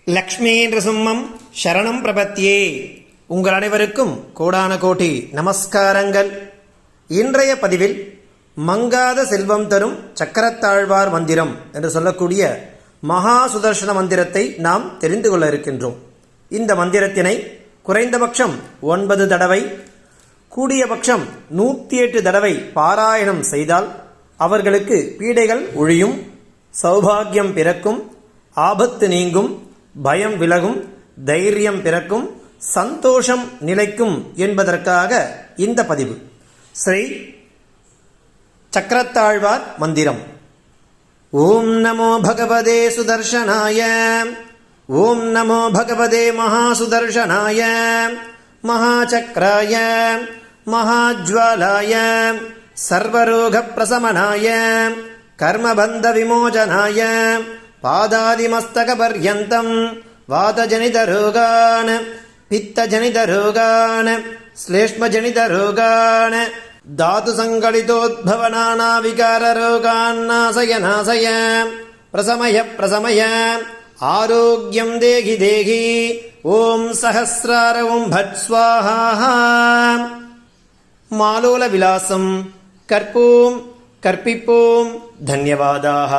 லக்ஷ்மீ நிருசிம்மம் சரணம் பிரபத்தியே. உங்கள் அனைவருக்கும் கோடான கோடி நமஸ்காரங்கள். இன்றைய பதிவில் மங்காத செல்வம் தரும் சக்கரத்தாழ்வார் மந்திரம் என்று சொல்லக்கூடிய மகா சுதர்சன மந்திரத்தை நாம் தெரிந்து கொள்ள இருக்கின்றோம். இந்த மந்திரத்தினை குறைந்தபட்சம் 9 தடவை, கூடியபட்சம் 108 தடவை பாராயணம் செய்தால் அவர்களுக்கு பீடைகள் ஒழியும், சௌபாகியம் பிறக்கும், ஆபத்து நீங்கும், பயம் விலகும், தைரியம் பிறக்கும், சந்தோஷம் நிலைக்கும் என்பதற்காக இந்த பதிவு. ஸ்ரீ சக்கரத்தாழ்வார் மந்திரம். ஓம் நமோ பகவதே சுதர்சனாய, ஓம் நமோ பகவதே மகாசுதர்சனாய, மகாசக்ராய, மகாஜ்வாலாய, சர்வரோக பிரசமனாய, கர்மபந்த விமோசனாய, பாதாதிமஸ்தக பர்யந்தம் வாதஜனிதரோகான், பித்தஜனிதரோகான், ஸ்லேஷ்மஜனிதரோகான், தாது சங்கலிதோத்பவனானா விகாரரோகான் நாசய நாசய, பிரசமய பிரசமய, ஆரோக்கியம் தேகி தேகி. ஓம் சஹஸ்ரார ஓம் பட் ஸ்வாஹா. மாலோல விலாசம் கற்போம், கற்பிப்போம். தன்யவாதாக.